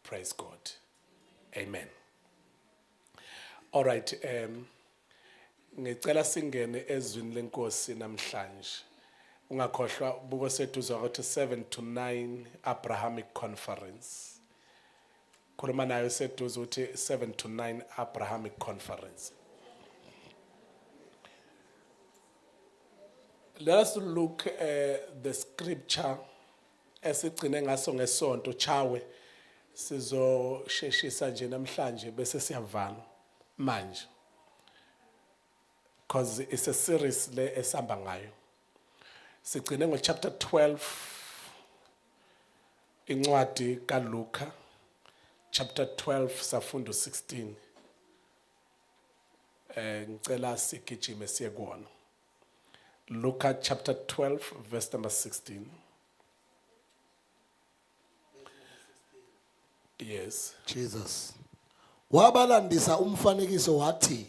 Praise God. Amen. All right, ngicela singene ezwini lenkosi namhlanje. Ungakhohlwa buko seduze ukuthi 7 to 9 Abrahamic Conference. Khuluma nayo seduze ukuthi 7 to 9 Abrahamic Conference. Let us look at the scripture esigcine ngaso ngesonto chawe sizosheshisa nje namhlanje bese siyavala manje because it's a series le esamba ngayo. Sigcine ngo chapter 12 incwadi kaLuka chapter 12 safunda 16. Ngicela sigijime siye kuona. Luka chapter 12 verse number 16. Yes. Jesus. Wabalandisa umfanekiso wathi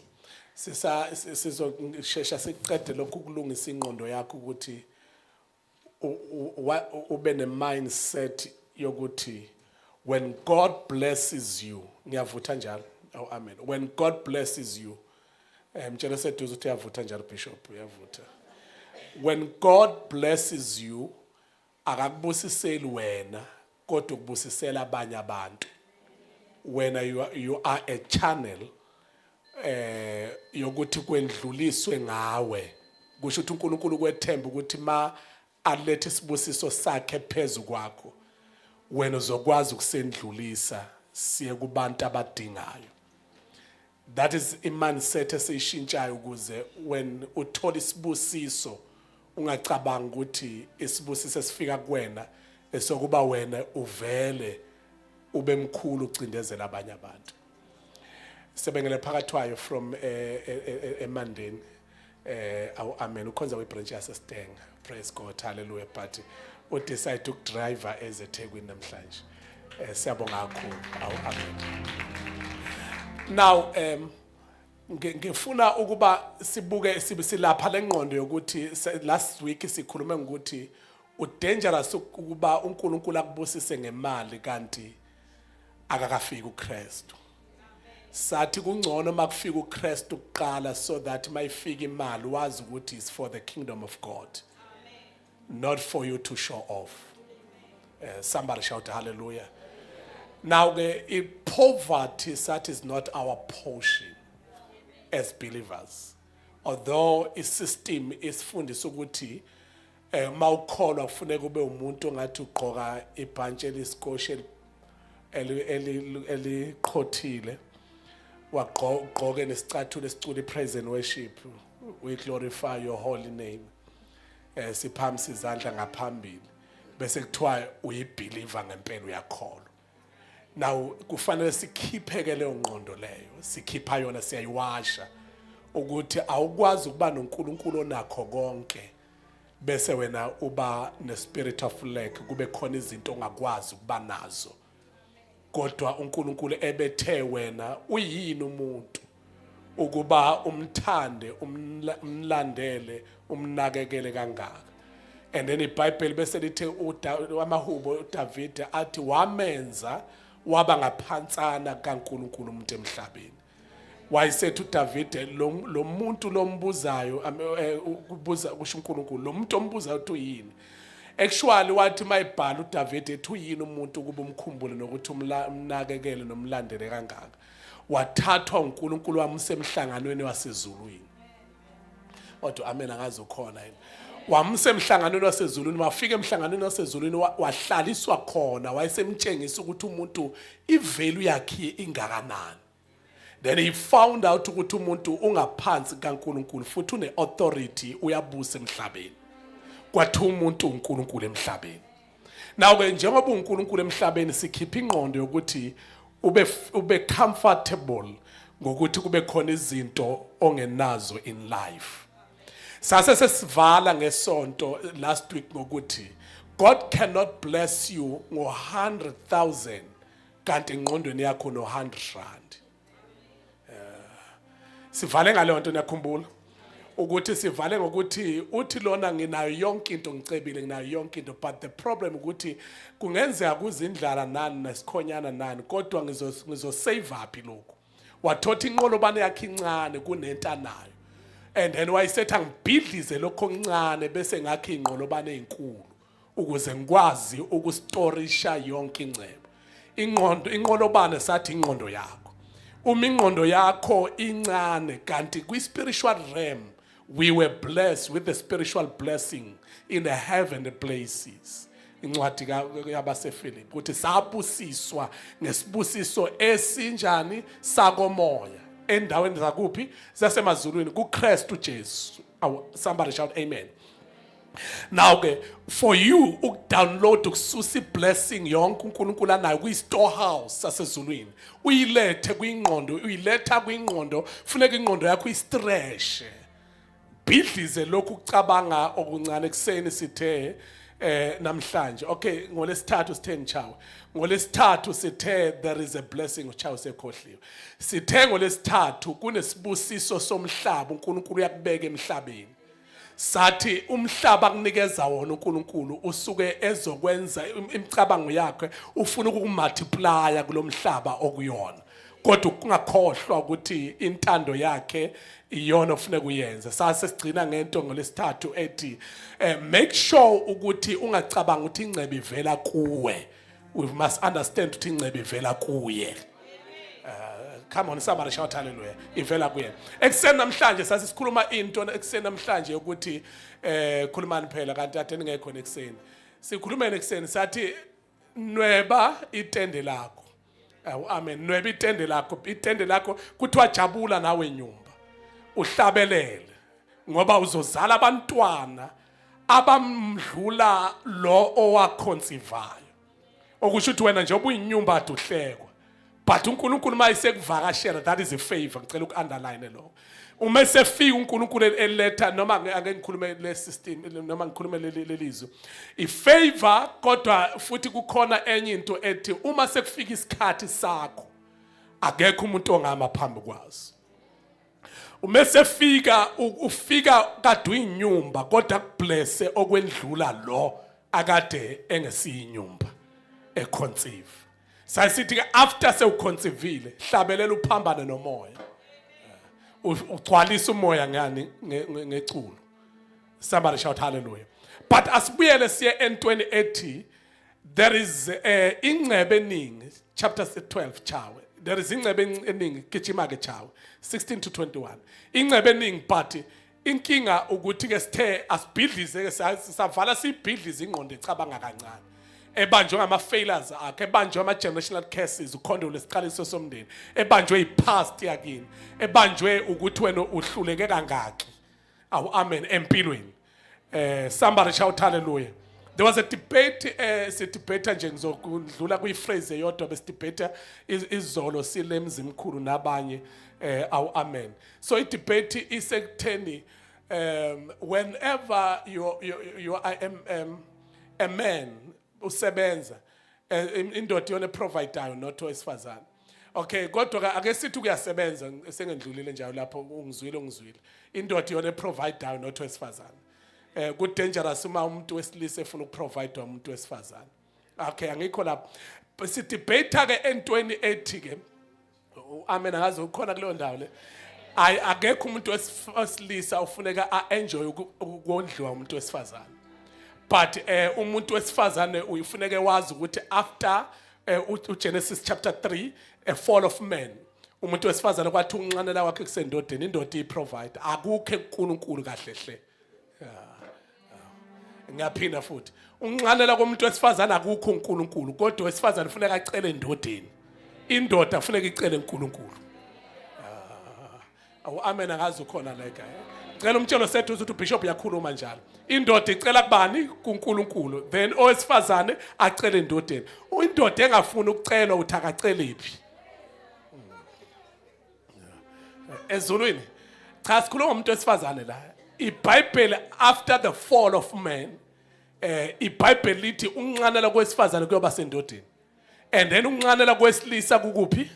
sizoshesha siqede lokhu kulungisa ingqondo yakho ukuthi ube ne mindset yokuthi when God blesses you ngiyavutha njalo. Oh amen. When God blesses you mtshela seduze ukuthi uyavutha njalo bishop uyavutha. When God blesses you akakubusiseli wena kodwa ukubusisela abanye abantu. When you are a channel yokuthi kwendluliswe ngawe kusho ukuthi uNkulunkulu kwethemba ukuthi ma alethe isibusiso sakhe phezulu kwakho wena uzokwazi ukusendlulisa siye kubantu abadingayo. That is imindset esishintshayo ukuze when uthola isibusiso ungacabanga ukuthi isibusiso esifika kuwena esokuba wena uvele ube mkhulu ucindezela abanye abantu. Sebengele phakathwayo from eMandeni amen ukhonza webranch yaseStenga. Praise God, hallelujah. But udecide ukudrive as eThekwini namhlanje. Siyabonga kakhulu. Amen. Now ngifuna ukuba sibuke silapha lengqondo yokuthi last week sikhulume ukuthi udangerous ukuba uNkulunkulu akubusise ngemali kanti akakafika uKristu. Sathi kungcono makufika uKristu kuqala so that mayifika imali wazi ukuthi is for the kingdom of God. Not for you to show off. Somebody shout hallelujah. Now poverty that is not our portion as believers. Although a system is fundisa ukuthi mawukholwa kufuneka ube umuntu ongathi ugqoka ibhantshi elisikoshe eliqhothile wagqoke nesicathulo esicula praise and worship. We glorify your holy name. Siphamisa izandla ngaphambili bese kuthiwa uyibeliever ngempela uyakholwa. Now kufanele sikhipheke leyo ngqondo leyo sikhipha yona siyayiwasha ukuthi awukwazi ukuba noNkulunkulu onakho konke bese wena uba ne spirit of lack kube khona izinto ongakwazi ukuba nazo. Kodwa uNkulunkulu ebethe wena uyini umuntu ukuba umthande umlandele umnakekele kangaka. And then iBhayibheli bese lithi amahubo uDavid athi wamenza waba ngaphansana kaNkulunkulu umuntu emhlabeni. Wayesethi uDavid lo muntu lombuzayo ukubuza kusho uNkulunkulu lo muntu ombuzayo uthi uyini. Actually wathi mayibhala uDavid ethi uyini umuntu ukuba umkhumbule nokuthi umnakekele nomlandele kangaka. Wathathwa uNkulunkulu wamsemhlanganweni wasezulwini. Kodwa amen angazi ukhona yini. Wamsemhlanganweni wasezulwini wafika emhlanganweni wasezulwini wahlaliswa khona wayesemtshengisa ukuthi umuntu ivalue yakhe ingakanani. Then he found out ukuthi umuntu ungaphansi kaNkulunkulu futhi une authority uyabusa emhlabeni. Kwathi umuntu uNkulunkulu emhlabeni. Now ke njengoba uNkulunkulu emhlabeni sikhipha ingqondo yokuthi ube comfortable ngokuthi kube khona izinto ongenazo in life. Sase sesivala ngesonto last week ngokuthi God cannot bless you ngo100,000 kanti ingqondweni yakho no100 rand. Sivale ngale nto niyakhumbula ukuthi sivale ngokuthi uthi lona nginayo yonke into ngicebile nginayo yonke into, but the problem ukuthi kungenzeka kuzindlala nani nesikhonyana nani kodwa ngizosave uphi lokho. Wathotha inqolobane yakhe incane kunento anayo, and then wayesetha ngibhidlize lokho okuncane bese ngakhe inqolobane ezinkulu ukuze ngikwazi ukustorisha yonke ingcebo. Inqolobane sathi ingqondo yakho. Uma ingqondo yakho incane kanti kwi-spiritual realm we were blessed with the spiritual blessing in the heavenly places. Incwadi yabaseFilipi ukuthi sabusiswa ngesibusiso esinjani sakomoya endaweni zakuphi zasemazulwini kuKristu Jesu. Somebody shout amen. Now ke for you ukudownload ukususa blessing yonke uNkulunkulu anayo kwi-storehouse sasezulwini uyilethe kwingqondo, uyiletha kwingqondo, funeka ingqondo yakho istretch. Bhidlize lokhu ukucabanga okuncane ekseni sithe namhlanje. Okay, ngolesithathu sithe ngichawe. Ngolesithathu sithe there is a blessing uchawe sekhohliwe. Sithe ngolesithathu kunesibusiso somhlaba uNkulunkulu uyakubeka emhlabeni. Sathi umhlaba kunikeza wona uNkulunkulu usuke ezokwenza imicabango yakhe ufuna ukumultiply kulomhlaba okuyona. Kodwa ungakhohlwa ukuthi intando yakhe iyona ofuna kuyenza. Sase sigcina ngento ngolesithathu ethi make sure ukuthi ungacabanga ukuthi ingcebe ivela kuwe. We must understand ukuthi ingcebe ivela kuye. Come on, somebody shout hallelujah. Ivela kuye. Ekseni namhlanje sasikhuluma into ekseni namhlanje ukuthi khulumani phela kanti ade ningekho ekseni. Sikhulumene ekseni sathi nweba itende lakho. Amen. Nweba itende lakho kuthiwa jabula nawe nyumba. Uhlabelele ngoba uzozala abantwana abamdlula lo owakhonsivayo. Okusho ukuthi wena nje obuyinyumba aduhlekwa. But uNkulunkulu mayisekuvakashela, that is a favor. Ngicela uku-underline lo. Uma esefika uNkulunkulu eletha noma ake ngikhulume le system noma ngikhulume lelizwe. I-favor kodwa futhi kukhona enye into ethi uma sekufika isikhathi sakho akekho umuntu ongama phambi kwazo. Uma esefika ufika kade uyinyumba kodwa kublesse okwendlula lo akade engesiyinyumba econceive. Sasithi after sewuconcevile hlabelela uphambane nomoya. Ugcwalisa umoya ngani ngeculo. Somebody shout hallelujah. But asibuyele siye N2080 there is ingcebe eningi chapter 12 chawe. There is ingcebe eningi gijima ke chawe 16 to 21. Ingcebe eningi but inkinga ukuthi ke sithe asibhidlize ke savala sibhidlize ingqondo ecabanga kancane. Ebanjwe ngama-failures akhe, ebanjwe ama-generational curses, ukhondo lesiqaliso somndeni, ebanjwe i-past yakini, ebanjwe ukuthi wena uhluleke kangaki. Amen empilweni. Somebody shout hallelujah. There was a debate, sidebate nje ngizokudlula kwi-phrase eyodwa besidebate izolo sile mzimkhulu nabanye. Amen. So i-debate isekutheni whenever you are a man usebenza indoda yona provider not owesifazane. Okay, kodwa ake sithi kuyasebenza sengendlulile njalo lapho ungizwile. Indoda yona provider not owesifazane. Good dangerous uma umuntu wesilisa efuna ukuprovide umuntu wesifazane. Okay, angikho lapho. Sidebate ke N2080 ke. Amen akaze ukhona kuleyo ndawo le. Akekho umuntu wesilisa ufuneka enjoy ukondliwa umuntu wesifazane. But umuntu wesifazane uyifuneke wazi ukuthi after Genesis chapter 3 a fall of man umuntu wesifazane kwathi unqanela wakhe kusendodeni indoda iprovide akukho uNkulunkulu kahle hle. Ngiyaphinda futhi unqanela komuntu wesifazane akukho uNkulunkulu kodwa wesifazane ufuneka acele endodeni. Indoda ufuneka icele uNkulunkulu. Amen akazi ukhona la ekhaya. Cela umtshelo sethu ukuthi uBishop yakhuluma njalo. Indoda icela kubani kuNkulunkulu then owesifazane acele endodeni. Indoda engafuni ukucelwa uthi akacelephi. Ezulwini cha sikhuluma ngomuntu wesifazane la. IBhayibheli after the fall of man iBhayibheli lithi unqanela kwesifazane kuyoba sendodeni. And then unqanela kwesilisa kukuphi?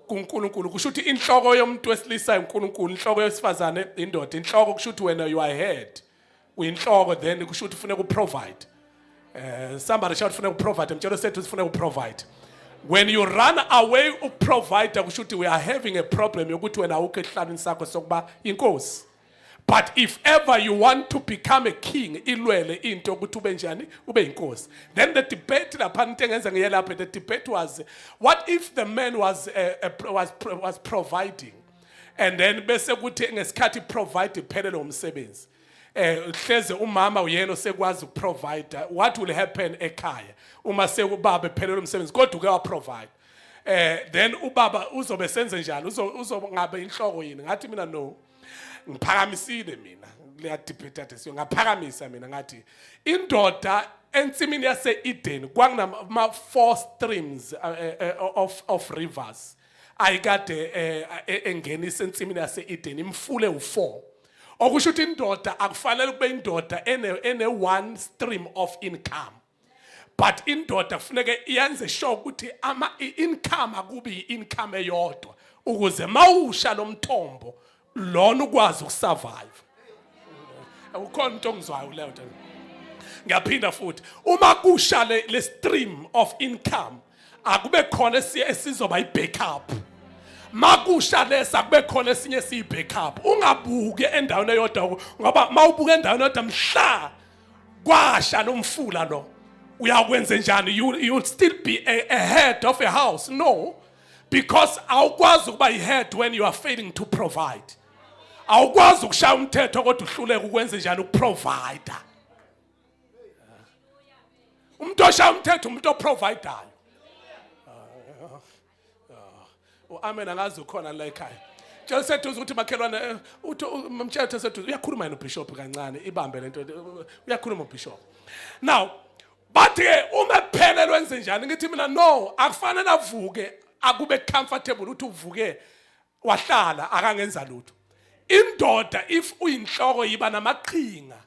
kuNkulunkulu kusho ukuthi inhloko yomuntu wesilisa uNkulunkulu, inhloko yesifazane indoda. Inhloko kusho ukuthi wena you are head, uyinhloko, then kusho ukuthi ufuna ukuprovide. Somebody shout ufuna ukuprovide. Mtshelo sethu ufuna ukuprovide. When you run away ukuprovide kusho ukuthi we are having a problem yokuthi wena awukho esihlalweni sakho sokuba inkosi. But if ever you want to become a king, ilwele into ukuthi ube njani, ube inkosi. Then the debate lapha into engenza ngiyelapha, the debate was, what if the man was providing, and then bese kuthi ngesikhathi provide phelele umsebenzi. Hleze umama uyena osekwazi ukuprovide, what will happen ekhaya uma sekubaba phelele umsebenzi kodwa uke wa provide. Then ubaba uzobe senze njani, uzobe inhloko yini? Ngathi mina no, ngiphakamisile mina leya debate athi ngaphakamisa mina ngathi indoda ensimini yase Eden kwakunama 4 streams of rivers ayikade engenisa ensimini yase Eden, imfule u4. Okusho ukuthi indoda akufanele kube indoda ene one stream of income, but indoda kufuneka iyenze sure ukuthi income akubi income eyodwa ukuze mawusha lo mthombo lona ukwazi ukusurvive. Ukhona into ongizwayo leyo nto. Ngiyaphinda futhi, uma kusha le stream of income akube khona esizoba i-backup. Makusha lesa kube khona esinye siyi-backup. Ungabuke endaweni eyodwa ngoba mawubuka endaweni eyodwa mhla kwasha lo mfula lo uyakwenza njani? You'll still be a head of a house. No, because awukwazi ukuba i-head when you are failing to provide. Awukwazi ukushaya umthetho kodwa uhluleke ukwenza njani ukuprovide. Umuntu oshaya umthetho umuntu oprovidayo. Amen, angazi ukhona la ekhaya. Tshela sethu ukuthi makhelwane umthetho sethu uyakhuluma yena uBishop kancane, ibambe lento uyakhuluma uBishop. Now, bathi uma phelelwe wenze njani? Ngithi mina no, akufanele avuke akube comfortable ukuthi uvuke wahlala akangenza lutho. Indoda if uyinhloko yiba namaqhinga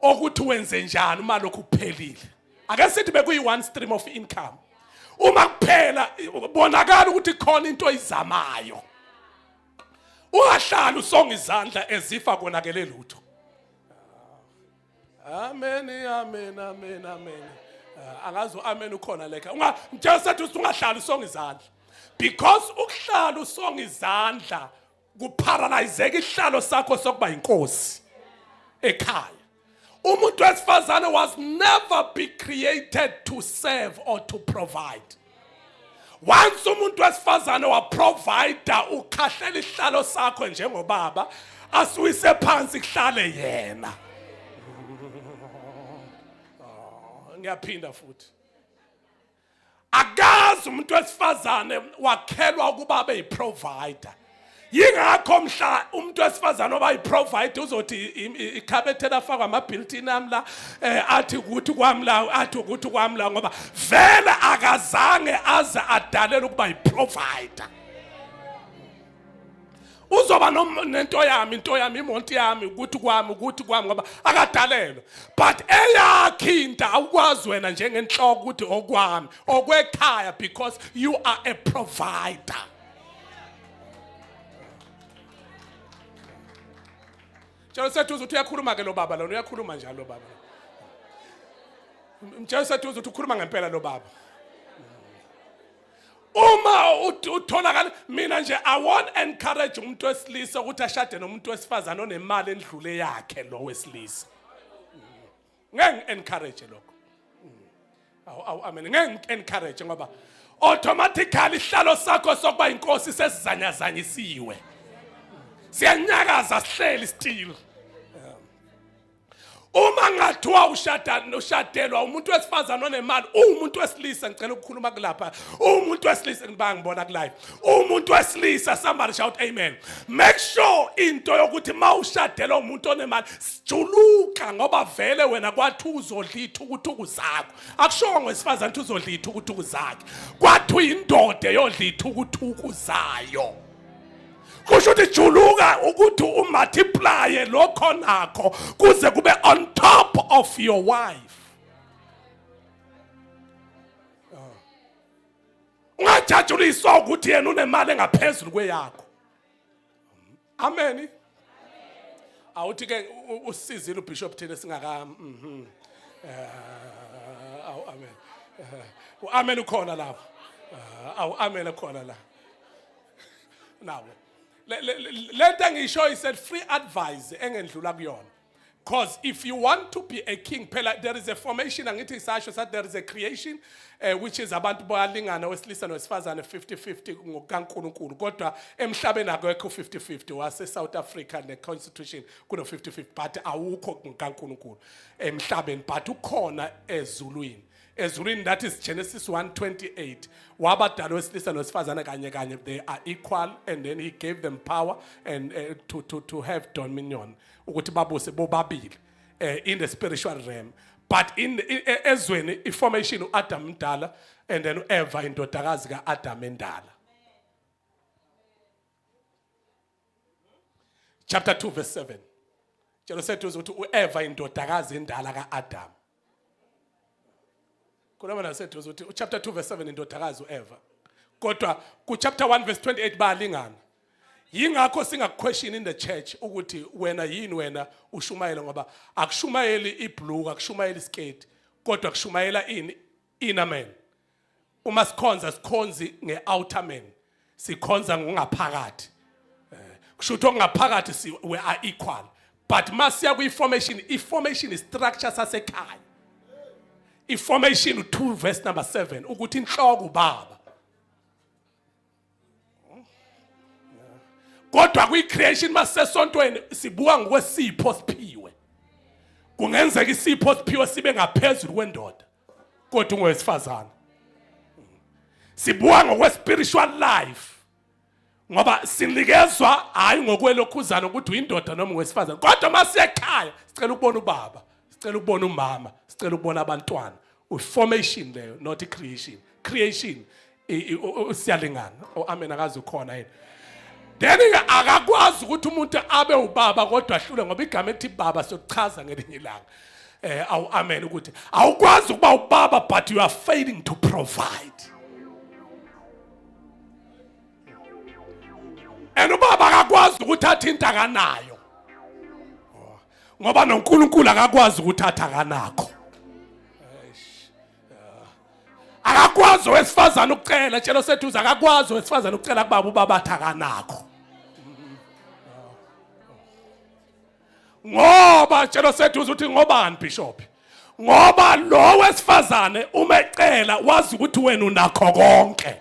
okuthi wenze njani uma lokhu kuphelile. Ake sithi bekuyi one stream of income. Uma kuphela bonakala ukuthi khona into izamayo. Ungahlala usonga izandla ezifa konakele lutho. Amen, amen, amen, amen. Angazi amen ukhona leka. Mtshela sethu ungahlala usonga izandla. Because ukuhlala usonga izandla kuparalyzeka isihlalo sakho sokuba inkosi ekhaya. Umuntu wesifazane was never be created to serve or to provide. Once umuntu wesifazane wa provider ukhahlela isihlalo sakho njengobaba asuyise phansi kuhlale yena. Ngiyaphinda futhi. Akazi umuntu wesifazane wakhelwa ukuba abe yiprovider. Yingakho mhla umuntu wesifazane oba yiprovider uzothi ikhabethe lafakwa ama-built-in amla athi ukuthi kwamla athi ukuthi kwamla ngoba vele akazange aze adalela ukuba yiprovider. Uzoba nento yami imonto yami ukuthi kwami ngoba akadalelwa. But eyakhe into awukwazi wena njengenhloko ukuthi okwami okwekhaya because you are a provider. Mtshela sethu uthi uyakhuluma ke lo baba lona uyakhuluma njalo lo baba. Mtshela sethu uthi ukhuluma ngempela lo baba. Uma utholakala mina nje I won't encourage umuntu wesilisa ukuthi ashade nomuntu wesifazane onemali endlule yakhe lo wesilisa. Ngeke encourage lokho. Amen. Ngeke encourage ngoba automatically ihlalo sakho sokuba inkosi sesizanyazanyisiwe. Siyanyakaza sihleli still. Uma ngathiwa ushadelwa umuntu wesifazane onemali, umuntu wesilisa ngicela ukukhuluma kulapha. Umuntu wesilisa ngibona kulive. Umuntu wesilisa, somebody shout amen. Make sure into yokuthi mawushadelwa umuntu onemali sijuluka ngoba vele wena kwathi uzodla ithukutuku zakho. Akusho ngwesifazane ukuthi uzodla ithukutuku zakhe. Kwathi indoda eyodla ithukutuku zayo. Kusho ukuthi juluka ukuthi umultiply lokho nakho kuze kube on top of your wife. uyajajuliswa ukuthi yena unemali engaphezulu kweyakho. Amen. Awuthi ke usizile uBishop thina singaka amen. Amen ukhona lapho. Amen ukhona la. Now let ngisho is said free advice engendlula kuyona. Because if you want to be a king, there is a formation, angithi sasho sathi there is a creation which is abantu bayalingana wesilisa nowesifazane 50-50 ngokaNkulunkulu. Kodwa emhlabeni akekho 50-50 wase South Africa ne constitution kuno 50-50 but awukho ngokaNkulunkulu emhlabeni but ukhona ezulwini. Ezulwini that is Genesis 1:28. Wabadala wesilisa nowesifazane kanye kanye they are equal and then he gave them power and to have dominion. Ukuthi babuse bobabili in the spiritual realm but in ezweni information uAdam mdala and then Eva indodakazi kaAdam endala. Chapter 2 verse 7. Jelo sethu ukuthi uEva indodakazi endala kaAdam. Kulama nasethu ukuthi chapter 2 verse 7 indodakazi uEva. Kodwa ku chapter 1 verse 28 bayalingana. Yingakho singakuquestion in the church ukuthi wena yini wena ushumayela ngoba akushumayeli ibhlue akushumayeli iskate kodwa kushumayela inner man. Uma sikhonzi ngeouter man sikhonza ngokungaphakathi. Kushuthi ongaphakathi we are equal but masiya ku-information is structure sasekhaya. Information 2 verse number 7 ukuthi inhloko ubaba. Kodwa kwi-creation masesontweni sibuka ngokwesipho siphiwe. Kungenzeka isipho siphiwe sibe ngaphezulu kwendoda kodwa ungowesifazane. Sibuka ngokwe-spiritual life ngoba sinikezwa hayi ngokwelokhuzana ukuthi uyindoda noma ungowesifazane. Kodwa masiyekhaya sicela ukubona ubaba, sicela ukubona umama, sicela ukubona abantwana. Formation leyo not creation. Creation siyalingana. Amen akazi ukhona yini. Then akakwazi ukuthi umuntu abe ubaba kodwa ahlule ngoba igama ethi baba sochaza ngelinye ilanga. Amen ukuthi awukwazi ukuba ubaba but you are failing to provide. And ubaba akakwazi ukuthi athinta kanayo. Ngoba noNkulunkulu akakwazi ukuthi athakanakho. Akakwazi wesifazana ukucela tshelo sethu akakwazi wesifazana ukucela kubaba ubaba athakanakho. Ngoba tshelo sethu uthi ngobani Bishop? Ngoba lo wesifazane uma ecela wazi ukuthi wena unakho konke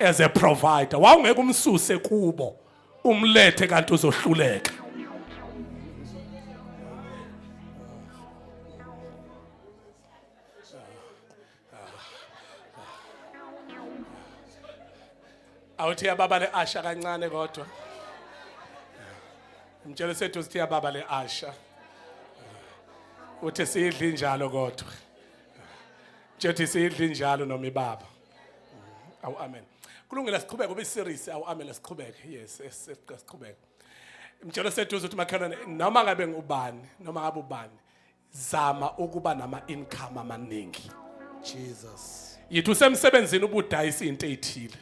as a provider. Wawungeke umsuse kubo umlethe kanti uzohluleka. Awuthi yababa le Asha kancane kodwa. Mtshela sethu uthi yababa le Asha. Uthi sidli njalo kodwa. Jethi sidli njalo noma ibaba. Awu amen. Kulungile siqhubeke kube series awu amen siqhubeke. Yes, siqhubeke. Mtshela sethu uthi makhelwane noma ngabe ngubani noma ngabe ubani zama ukuba nama income amaningi. Jesus. Yithi usemsebenzini ubudayisa into ezithile.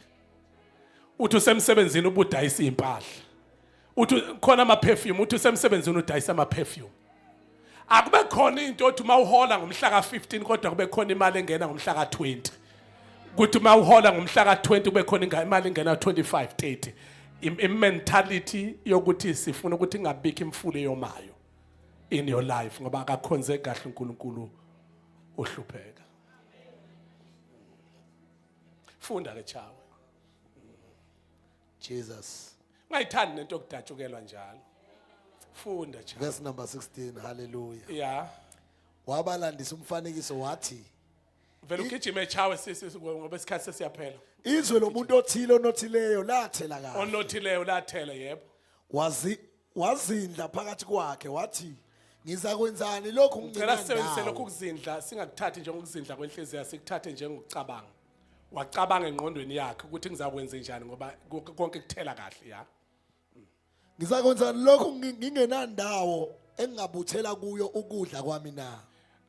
Uthi usemsebenzini ubudayisa impahla. Uthi khona ama perfume, uthi usemsebenzini udayisa ama perfume. Akube khona into othi mawuhola ngomhla ka15 kodwa kube khona imali engena ngomhla ka20. Kuthi mawuhola ngomhla ka20 kube khona imali engena 25-30. Mentality yokuthi sifuna ukuthi ingabiki imfulo eyomayo in your life ngoba akakhonze kahle uNkulunkulu ohlupheka. Funda ke chawe. Jesus. Ngayithandi nento okudatshukelwa njalo. Funda cha. Verse number 16. Hallelujah. Yeah. Wabalandisa umfanekiso wathi Vele ugijime chawe sisi ngoba isikhathi sesiyaphela. izwe lomuntu othile onothileyo lathela kahle. Onothileyo lathela yebo. Wazindla phakathi kwakhe wathi ngiza kwenzani lokhu Ngicela sisebenzise lokhu ngicela kuzindla singakuthathi njengokuzindla kwenhliziyo sikuthathe njengokucabanga. Wacabanga engqondweni yakhe ukuthi ngizakwenza njani ngoba konke kuthela kahle ya. ngiza kwenzani lokhu ngingenandawo engabuthela kuyo ukudla kwami na.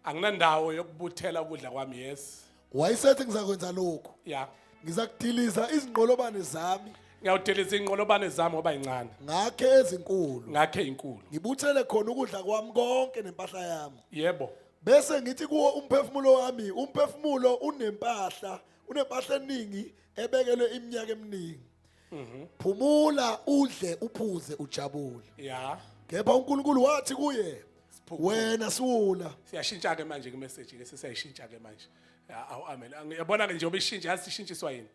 Anginandawo yokubuthela ukudla kwami yes. Wayesethi ngiza kwenza lokhu Yeah. ngizakudiliza izinqolobane zami ngiyawudelisa inqolobane zami ngoba incane ngakhe ezinkulu ngakhe inkulu ngibuthele khona ukudla kwami konke nempahla yami yebo bese ngithi kuwo umphefumulo wami umphefumulo unempahla eningi ebekelwe iminyaka eminingi phumula udle uphuze ujabule ya kepha uNkulunkulu wathi kuye wena Sula siyashintsha ke manje kumessage ke sesiyayishintsha ke manje amen ngiyabona ke njengoba ishintsha yazi ishintshiswa yini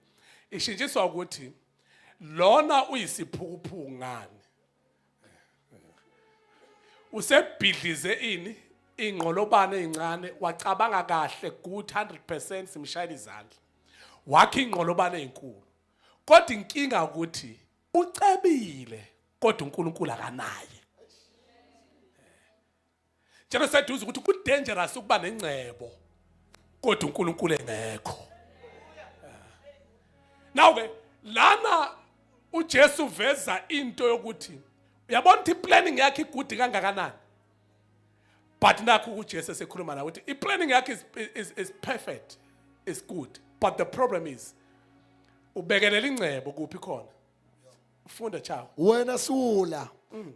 ishintshiswa ukuthi lona uyisiphukuphuku ngani usebhidlize ini ingqolobane ezincane wacabanga kahle good 100% simshayela izandla wakhe ingqolobane ezinkulu kodwa inkinga ukuthi ucebile kodwa uNkulunkulu akanaye njalo seduze ukuthi ku dangerous ukuba nengcebo kodwa uNkulunkulu engekho now ke lana uJesu veza into yokuthi uyabona ukuthi planning yakhe igudi kangakanani but nakho uJesu esekhuluma na ukuthi planning yakhe is perfect is good but the problem is ubekelela ingcebo kuphi khona ufunda chawo wena Sula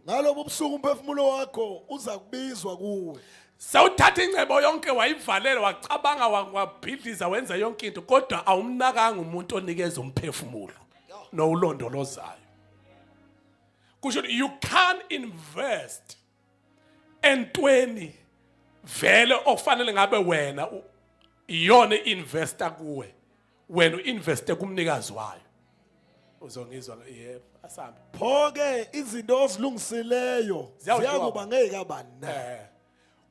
ngalobo busuku umphefumulo wakho uza kubizwa kuwe sawuthatha ingcebo yonke wayivalela wacabanga wabhidliza wenza yonke into kodwa awumnakanga umuntu onikeza umphefumulo nowulondolozayo kusho you can invest entweni vele okufanele ngabe wena iyona investor kuwe wena uinveste kumnikazi wayo uzongizwa yebo asambe pho-ke izinto ozilungisileyo ziyakuba ngekabani na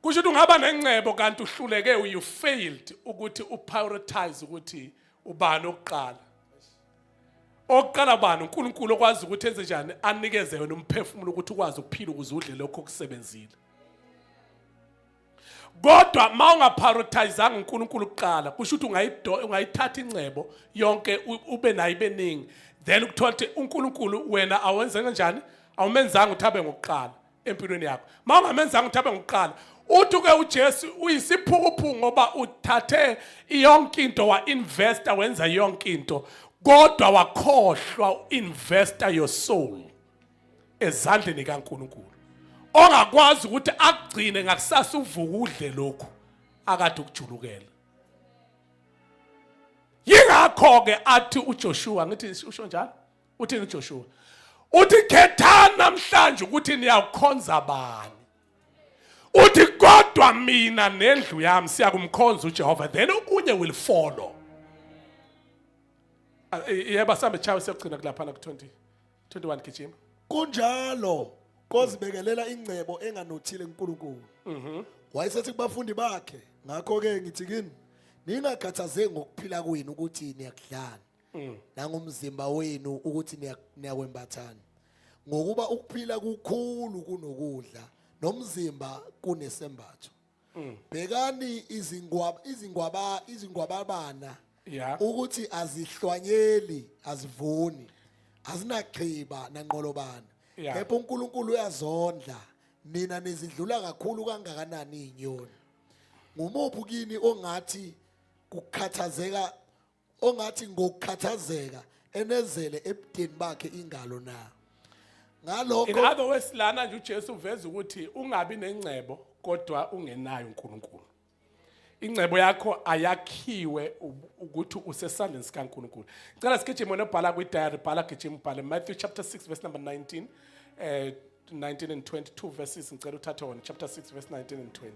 kusho ukuthi ungaba nengcebo kanti uhluleke you failed ukuthi uprioritize ukuthi ubani oqala bani uNkulunkulu okwazi ukuthi enze njani anikeze wena umphefumulo ukuthi ukwazi ukuphila ukuze udle lokho okusebenzile kodwa mawungaprioritizanga uNkulunkulu kuqala kusho ukuthi ungayithatha ingcebo yonke ube nayo beningi then ukuthola ukuthi uNkulunkulu wena awenze kanjani awumenzanga uthabe ngokuqala empilweni yakho mawungamenzanga uthabe ngokuqala uthi ke uJesu uyisiphukuphuku ngoba uthathe yonke into wa-investor wenza yonke into kodwa wakhohlwa investor your soul ezandleni kaNkulunkulu ongakwazi ukuthi akugcine ngakusasa uvuka udle lokhu akade ukujulukela yingakho ke athi uJoshua ngithi usho njalo uthini uJoshua uthi khethani namhlanje ukuthi niyakhonza bani uthi kodwa mina nendlu yami siyakumkhonza uJehova then okunye will follow yeba sambe chawe siyagcina kulapha na ku 21 gijima kunjalo kozibekelela ingcebo enganothile kuNkulunkulu wayesethi kubafundi bakhe ngakho-ke ngithi kini ningakhathazeki ngokuphila kwenu ukuthi niyakudlana nangomzimba wenu ukuthi niyakwembathana ngokuba ukuphila kukhulu kunokudla nomzimba kunesembatho bhekani izingwababana ukuthi azihlwanyeli azivuni azinaqhiba nanqolobana kepha uNkulunkulu uyazondla nina nizidlula kakhulu kangakanani inyoni ngumuphi kini ongathi kukhathazeka ongathi ngokukhathazeka enezele ebudeni bakhe ingalo na ngalokho in other words lana nje uJesu uveza ukuthi ungabi nengcebo kodwa ungenayo uNkulunkulu ingcebo yakho ayakhiwe ukuthi usesandleni sikaNkulunkulu ngicela sigijime nobhala kwi-diary bhala gijima ubhale Matthew chapter 6 verse number 19 19 and 22 verses ngicela uthathe wona chapter 6 verse 19 and 20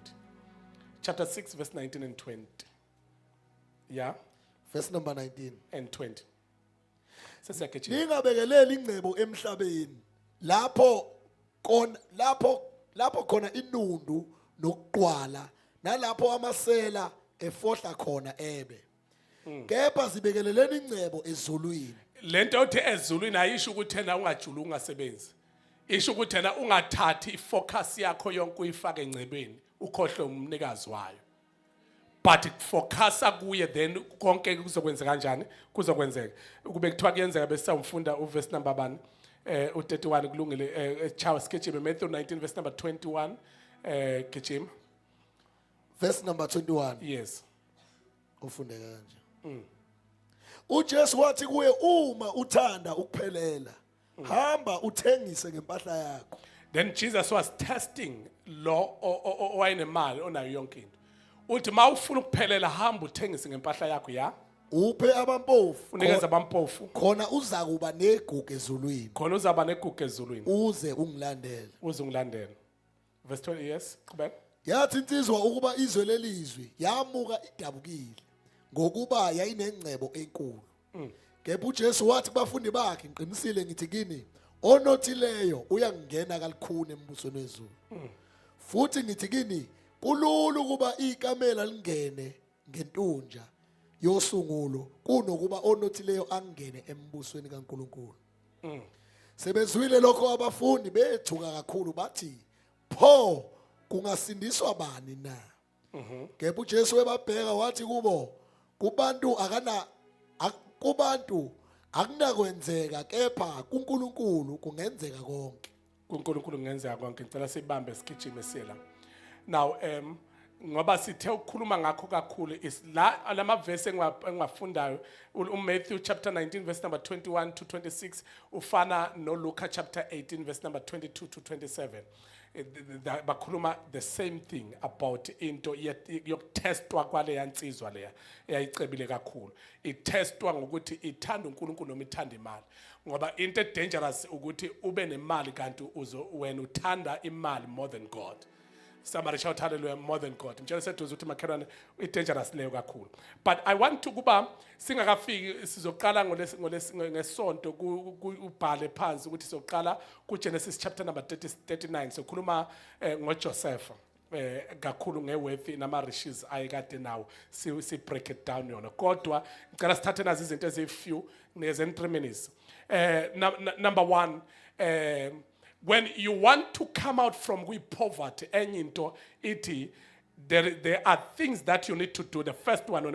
chapter 6 verse 19 and 20 yeah verse number 19 and 20 sesiyagijima ningabekeleli ingcebo emhlabeni lapho khona inundu nokuqwala nalapho amasela efohla khona ebe kepha sibekeleleni ingcebo ezulwini lento othi ezulwini ayisho ukuthi na ungajula ungasebenzi isho ukuthi na ungathathi ifocus yakho yonke uyifake engcebeni ukhohlwe umnikazi wayo but focusa kuye then konke kuzokwenza kanjani kuzokwenzeka kube kuthiwa kuyenzeka bese umfunda uverse number 1 u31 kulungile chawa sketchime Matthew 19 verse number 21 gijima verse number 21 yes ufunde kanje uJesu wathi kuye uma uthanda ukuphelela hamba uthengise ngempahla yakho. Then Jesus was testing lo owayenemali onayo yonke into. Uthi mawufuna ukuphelela hamba uthengise ngempahla yakho ya. Uphe abampofu Unikeza abampofu. khona uza kuba negugu ezulwini. Khona uzaba negugu ezulwini. Uze ungilandele. Uze ungilandele. Verse 20 yes, qhubeka. Yathi insizwa ukuba izwe lelizwi yamuka idabukile ngokuba yayinengcebo enkulu. Kepha uJesu wathi kubafundi bakhe ngiqinisile ngithi kini onothileyo uyangena kalukhuni embusweni wezulu. Futhi ngithi kini kulula ukuba ikamela lingene ngentunja yosungulo kunokuba onothileyo angene embusweni kaNkulunkulu. Sebezwile lokho abafundi bethuka kakhulu bathi pho kungasindiswa bani na? Kepha uJesu webabheka wathi kubo kubantu akunakwenzeka kepha kuNkulunkulu kungenzeka konke. kuNkulunkulu ngenzeka konke ngicela sibambe sigijime sila. Now ngoba sithe ukukhuluma ngakho kakhulu is la lamavesi engiwafundayo uMatthew chapter 19 verse number 21 to 26 ufana noLuka chapter 18 verse number 22 to 27. Bakhuluma the same thing about into yokutestwa kwale yansizwa leya eyayicebile kakhulu. Itestwa ngokuthi ithanda uNkulunkulu noma ithanda imali. Ngoba into dangerous ukuthi ube nemali kanti wena uthanda imali more than God. Somebody shout hallelujah, more than God. Ngitshela seduze ukuthi makhelwane dangerous leyo kakhulu. But I want to kuba singakafiki sizoqala ngesonto ubhale phansi ukuthi sizoqala kuGenesis chapter number 39 sokhuluma ngoJoseph kakhulu ngewealth nama riches ayekade nawo si break it down yona. Kodwa ngicela sithathe nazi izinto ezifew neze 3 minutes. Number 1 when you want to come out from poverty, there are things that you need to do. The first one,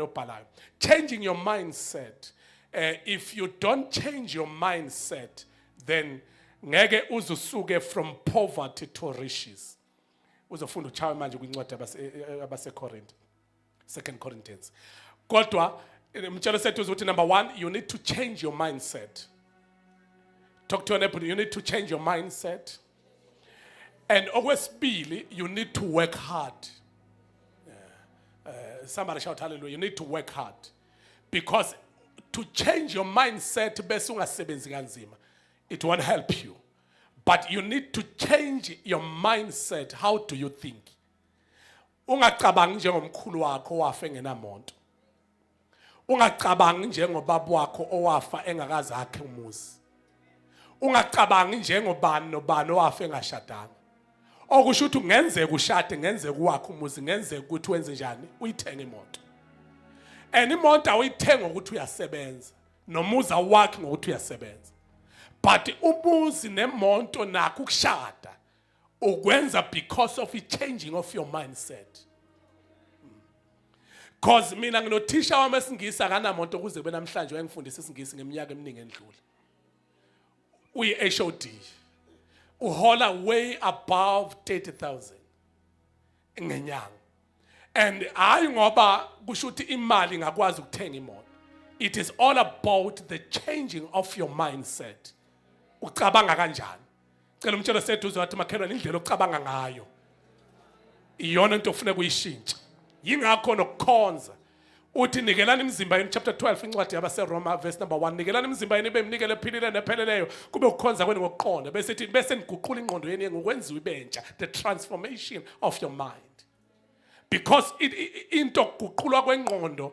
changing your mindset. If you don't change your mindset, then ngeke uzusuke from poverty to riches. Uzofunda uchawe manje kwincwadi abaseKorinte, 2 Corinthians. Kodwa mtshelo sethu ukuthi number 1, you need to change your mindset. Talk to your neighbor, you need to change your mindset. And okwesibili, you need to work hard. Somebody shout hallelujah. You need to work hard. Because to change your mindset, bese ungasebenzi kanzima, it won't help you. But you need to change your mindset. How do you think? Ungacabangi njengomkhulu wakho owafa engenamonto. Ungacabangi njengobaba wakho owafa engakaze akhe umuzi. Ungacabangi njengobani nobani owafa engashadanga. Okusho ukuthi ngenzeka ushade, ngenzeka wakho umuzi, ngenzeka ukuthi wenze njani, uyithenga imoto. Imoto awuyithenga ukuthi uyasebenza, nomuzi awakhe ngokuthi uyasebenza. But umuzi nemonto nakho ukushada ukwenza because of the changing of your mindset. Because mina nginothisha wami esingisi akanamonto kuze benamhlanje wayengifundisa isingisi ngeminyaka eminingi endlule. Uyi-HOD uhola way above 30,000 ngenyanga. And hayi ngoba kusho ukuthi imali ngakwazi ukuthenga imoto. It is all about the changing of your mindset. Ucabanga kanjani? Cela umtshelo seduze wathi makhelwane indlela ocabanga ngayo iyona into ofuna kuyishintsha. Yingakho nokukhonza uthi nikelani imizimba yenu chapter 12 incwadi yabaseRoma verse number 1 nikelani imizimba yenu ibe mnikele ephilile nepheleleyo kube ukukhonza kwenu ngokuqonda bese niguqula ingqondo yenu ngokwenziwa ibentsha, the transformation of your mind. Because into kuguqulwa kwengqondo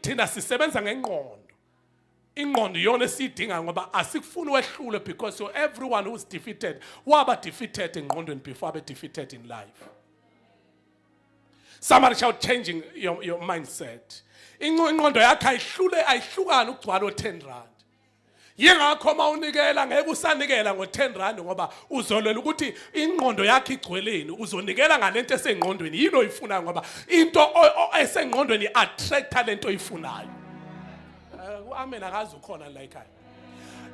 thina sisebenza ngengqondo. Ingqondo yona sidinga ngoba asikufuni wehlule because so everyone who's defeated waba defeated engqondweni before abe defeated in life. Somebody shout changing your mindset. Ingqondo yakhe ayihlukani ukugcwala o10 rand. Yingakho mawunikela ngeke usanikela ngo10 rand ngoba uzolela ukuthi ingqondo yakhe igcweleni, uzonikela ngalento esengqondweni yini oyifunayo ngoba into esengqondweni attract lento oyifunayo. Amen akazi ukhona la ekhaya.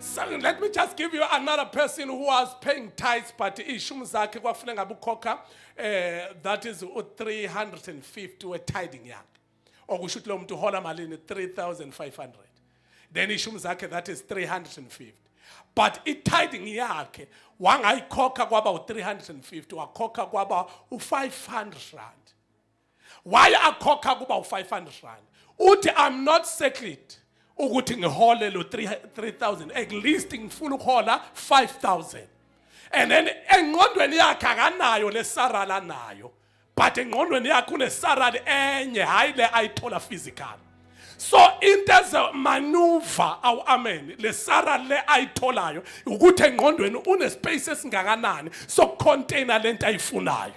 So let me just give you another person who was paying tithes but ishumi zakhe kwafuneka ngabe ukhokha that is 350 we tithing yakhe. Okusho ukuthi lo muntu uhola malini 3,500. then ishumi zakhe that is 350. But i-tithing yakhe wangayikhokha kwaba u-350 wakhokha kwaba u-500 rand. Why akhokha kuba u-500 rand? Uthi I'm not settled ukuthi ngihole lo 3,000, at least ngifuna ukuhola 5,000. And then engqondweni yakhe akanayo le sarala nayo, but engqondweni yakhe une sarala enye hayi le ayithola physical. So into eza maneuver awu amen le sarala le ayitholayo ukuthi engqondweni une space esingakanani sokucontainer lento ayifunayo.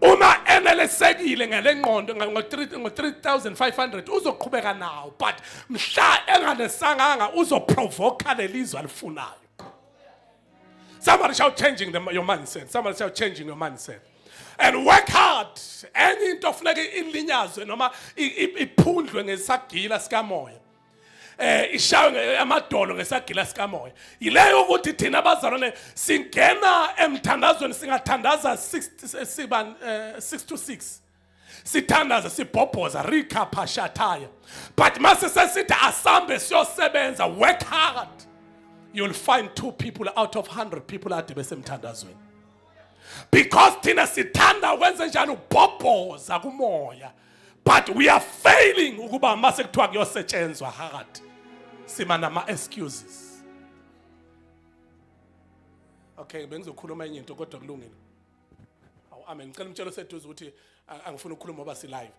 Uma enelisekile ngale ngqondo ngo-3,500 uzoqhubeka nawo, but mhla enganesanganga uzoprovoke lelizwe alifunayo. Somebody shout changing your mindset. Somebody shout changing your mindset. And work hard. Enye into funeka ilinyazwe noma iphundlwe ngesagila sikamoya. Ishawe amadolo ngesagila sikamoya. Yileyo ukuthi thina abazalwane singena emthandazweni singathandaza 6 to 6. Sithandaza sibhobhoza recap shataya. But mase sesithi asambe siyosebenza, work hard. You'll find 2 people out of 100 people ade besemthandazweni. Because thina sithanda wenze njani ubhobhoza kumoya. But we are failing ukuba mase kuthiwa kuyosetshenzwa hard. Sima nama excuses. Okay, bengizokhuluma enye into kodwa kulungile. Awu amen. Ngicela umtshelo seduze ukuthi angifuni ukukhuluma ngoba si live.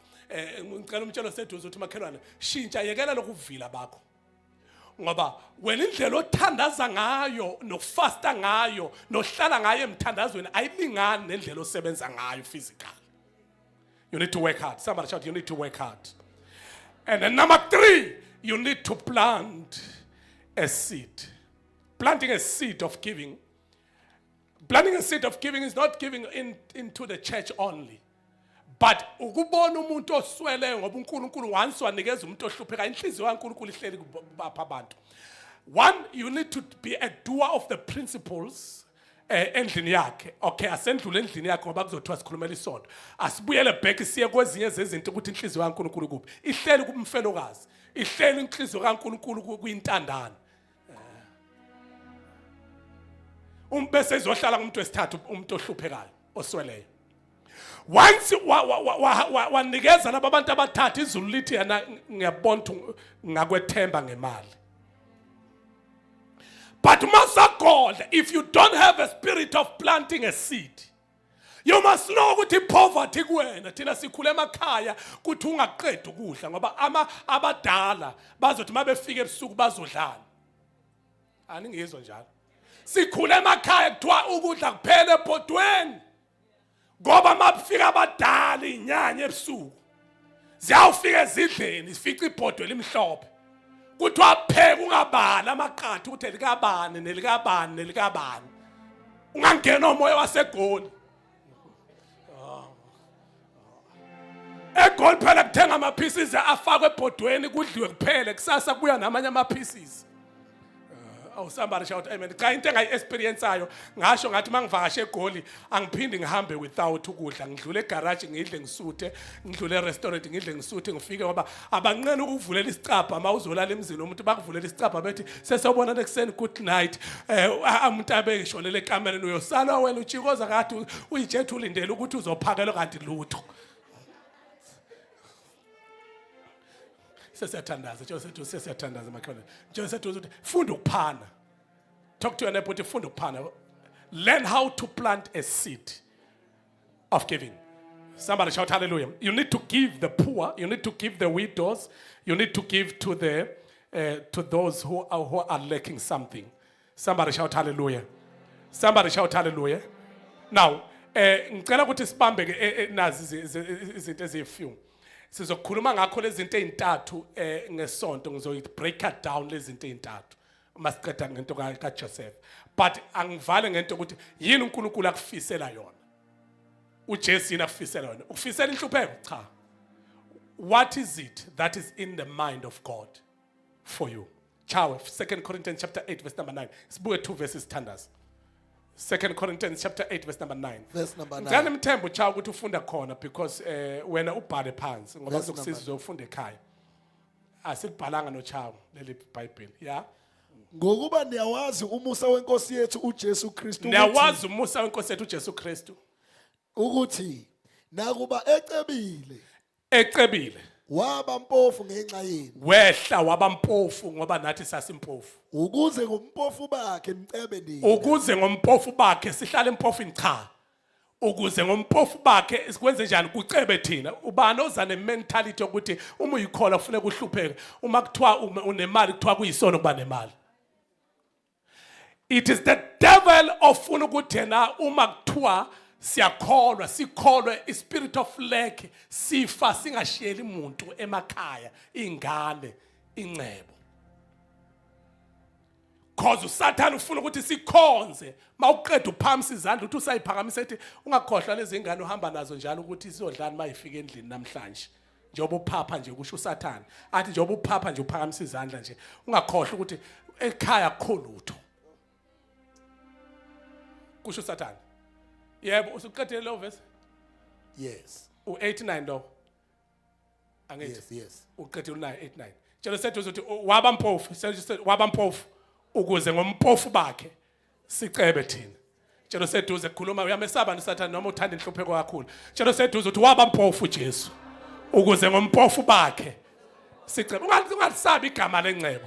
Ngicela umtshelo seduze ukuthi makhelwane shintsha yekela lokuvila bakho. Ngoba wena indlela othandaza ngayo nokufasta ngayo nohlala ngayo emthandazweni ayilingani nendlela osebenza ngayo physical. You need to work hard. Somebody shout, you need to work hard. And then number 3, you need to plant a seed. Planting a seed of giving. Planting a seed of giving is not giving into the church only. But ukubona umuntu oswele ngoba uNkulunkulu once wanikeza umuntu ohlupheka inhliziyo kaNkulunkulu ihleli kubapha abantu. One, you need to be a doer of the principles endlini yakhe. Okay, asendlule endlini yakhe ngoba kuzothiwa sikhulumela isonto. Asibuyele back siye kwezinye zezinto ukuthi inhliziyo kaNkulunkulu kuphi. Ihleli kumfelokazi. Ihleli inhliziyo kaNkulunkulu kuyintandane. Bese izohlala kumuntu wesithathu umuntu ohluphekayo osweleyo. Once wanikeza laba bantu abathathu izulu lithi yana ngiyabona ngakwethemba ngemali. But masagola, if you don't have a spirit of planting a seed, you must know ukuthi poverty kuwena. Thina sikhule emakhaya kuthi ungaqedi ukudla ngoba abadala bazothi mabefika ebusuku bazodlana. Aningizwa njalo. Sikhule emakhaya kuthiwa ukudla kuphela ebhodweni. Ngoba mabufika abadala inyanya ebusuku ziyawufika ezidleni sifica ibhodwe limhlophe kuthiwa pheka ungabala amaqatha ukuthi likabani nelikabani nelikabani ungangena umoya waseGoli. eGoli phela kuthenga ama pieces afakwe ebhodweni kudliwe kuphela kusasa kubuya namanye ama pieces. Oh, somebody shout amen. Cha into engayi-experienceayo ngasho ngathi mangivakashe eGoli angiphindi ngihambe without ukudla. Ngidlule egarage ngidle ngisuthe, ngidlule erestaurant ngidle ngisuthe ngifike ngoba abanqene ukuvulela isicapha ama uzolala emzini umuntu bakuvulela isicapha bethi sesiyobona nekuseni good night. Umuntu abeshonele ekamereni uyosala wena uchikoza kathi uyijethe ulindele ukuthi uzophakelwa kanti lutho. Sesiyathandaza nje sethu sesiyathandaza makhona nje sethu ukuthi funda ukuphana. Talk to your neighbor ukuthi funda ukuphana. Learn how to plant a seed of giving. Somebody shout hallelujah. You need to give the poor, you need to give the widows, you need to give to those who are lacking something. Somebody shout hallelujah. Somebody shout hallelujah. Now ngicela ukuthi sibambe nazi izinto ezifew. Sizokhuluma ngakho lezi zinto ezintathu ngesonto ngizoyi-break down lezi zinto ezintathu masiqeda ngento kaJoseph. But angivale ngento ukuthi yini uNkulunkulu akufisela yona. uJesu yini akufisela yona. Ukufisela inhlupheko cha. What is it that is in the mind of God for you? Chawe 2 Corinthians chapter 8 verse number 9. Sibuye 2 verses thandaza. 2 Corinthians chapter 8 verse number 9. Verse number 9. Ngicela imthembo chawo ukuthi ufunda khona because wena ubhale phansi ngoba kuzokusiza uzofunda ekhaya. asilibhalanga nochawo leli Bible ya ngokuba niyawazi umusa wenkosi yethu uJesu Kristu niyawazi umusa wenkosi yethu uJesu Kristu ukuthi nakuba ecebile waba mpofu ngenxa yenu wehla wabampofu ngoba nathi sasimpofu ukuze ngompofu bakhe nicebe nini ukuze ngompofu bakhe sihlale empofini cha ukuze ngompofu bakhe sikwenze njani kucebe thina ubani oza nementality ukuthi uma uyikhola ufune kuhlupheke uma kuthiwa unemali kuthiwa kuyisono kuba nemali. It is the devil ofuna ukuthi yena uma kuthiwa siyakholwa sikholwe ispirit of lack sifa singashiyeli umuntu emakhaya ingane incebo cause uSathane ufuna ukuthi sikhonze mawuqeda uphamisa izandla uthi usayiphakamisa ethi ungakhohlwa lezi ingane uhamba nazo njalo ukuthi sizodlana mayifika endlini namhlanje njengoba uphapha nje kusho uSathane athi njengoba uphapha nje uphakamisa izandla nje ungakhohlwa ukuthi ekhaya akho lutho kusho uSathane. Yebo usuqedile lo verse? Yes. U89 lo. Angithi. Yes. Uqedile u989. Tshela sethu ukuthi waba mpofu, waba mpofu ukuze ngompofu bakhe sicebe thina. Tshela seduze kukhuluma uyamesaba noSathane noma uthanda inhlupheko kakhulu. Tshela seduze ukuthi waba mpofu Jesu ukuze ngompofu bakhe sicebe. Ungalisabi igama lencebo.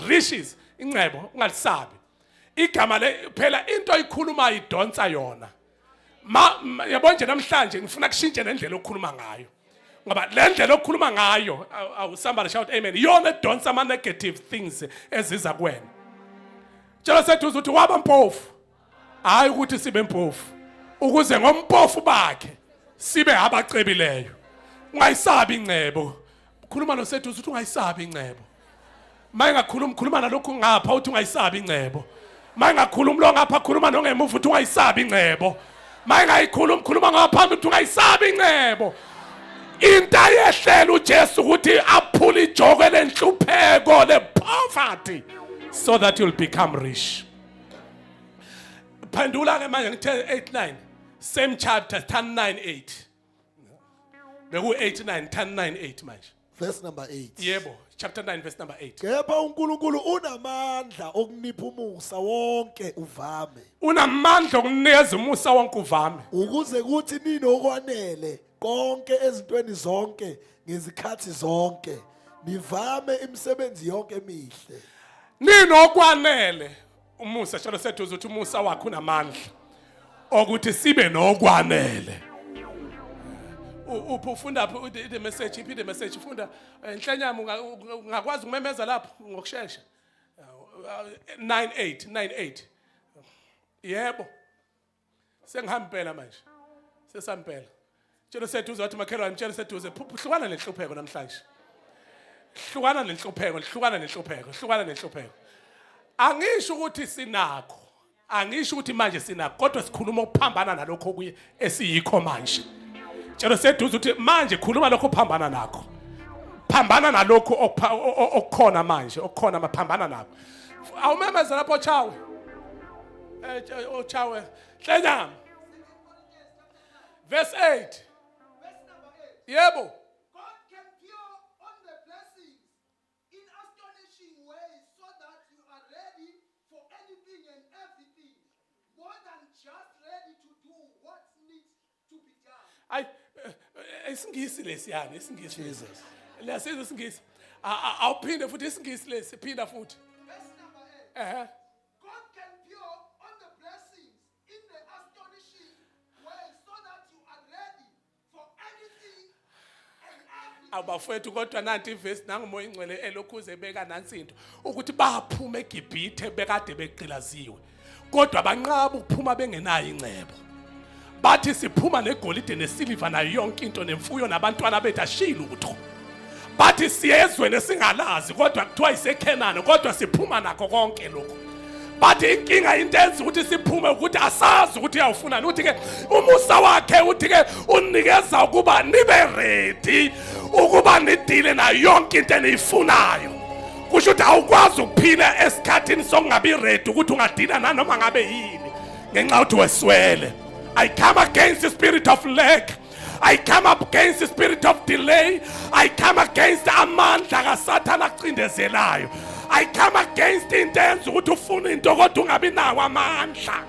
Riches incebo ungalisabi. Igama le phela into oyikhuluma idonsa yona. Yabona nje namhlanje ngifuna kushintshe nendlela okukhuluma ngayo ngoba le ndlela okukhuluma ngayo somebody shout amen yona edonsa ama negative things eziza kuwena. Tshela sethu ukuthi waba mpofu hayi ukuthi sibe mpofu ukuze ngompofu bakhe sibe abacebileyo. Ungayisabi incebo khuluma nosethu ukuthi ungayisabi incebo mayingakhuluma khuluma nalokhu ngapha uthi ungayisabi incebo mayingakhuluma lo ngapha khuluma nongemuva uthi ungayisabi incebo mayingayikhuluma khuluma ngaphambili uthi ungayisabi incebo. Into ayehlela uJesu ukuthi aphule ijoko lenhlupheko lepoverty so that you'll become rich. Phandula ke manje ngithe 89 same chapter 10:9-8 beku 89 10:9-8 manje verse number 8. Yebo chapter 9 verse number 8. Kepha uNkulunkulu unamandla okunipha umusa wonke uvame. Unamandla okunikeza umusa wonke uvame. Ukuze kuthi nini okwanele konke ezintweni zonke ngezikhathi zonke nivame imisebenzi yonke emihle. Nini okwanele umusa shalo sethu uzothi umusa wakhe unamandla okuthi sibe nokwanele. Ufunda the message iphi the message ufunda enhlanyama ungakwazi ukumemeza lapho ngokusheshsha 9:8 yebo sengihamba impela manje sesampela tshela sethu uzothi makhelwane tshela sethu uze hlukana nenhlupheko namhlanje hlukana nenhlupheko angisho ukuthi sinakho angisho ukuthi manje sinakho kodwa sikhuluma ukuphambana nalokho kuye esiyikho manje. Tshela seduze ukuthi manje khuluma lokho phambana nakho. Phambana nalokho okukhona manje, okukhona maphambana nakho. Awumemeza lapho chawe. Chawe. Hlenyama. Verse 8. Verse number 8. Yebo. God can pour on the blessings in astonishing ways so that you are ready for anything and everything, more than just ready to do what needs to be done. Isingisi lesiyana isingisi Jesus lesizo isingisi awuphinde futhi isingisi lesi phinda futhi verse number 8 God can pour on the blessings in the astonishing way so that you are ready for anything and everything. Abafowethu kodwa nanti iverse nangumoya ingcwele elokhuze beka nansinto ukuthi baphuma eGibhithe bekade beqilaziwe kodwa banqaba ukuphuma bengenayo incebo. Bathi siphuma negolide nesiliva nayo yonke into nemfuyo nabantwana bethu ashilo utho. Bathi siyezwe nesingalazi kodwa kuthiwa iseKenani kodwa siphuma nakho konke lokho. Bathi inkinga intenzi ukuthi siphume ukuthi asazi ukuthi uyawufuna uthi ke umusa wakhe uthi ke unikeza ukuba nibe ready ukuba nidile nayo yonke into eniyifunayo. Kusho ukuthi awukwazi ukuphila esikhathini sokungabi ready ukuthi ungadila nanoma ngabe yini ngenxa ukuthi weswele. I come against the spirit of lack. I come up against the spirit of delay. I come against amandla kaSathana akucindezelayo. I come against into eyenza ukuthi ufuna into kodwa ungabi nawo amandla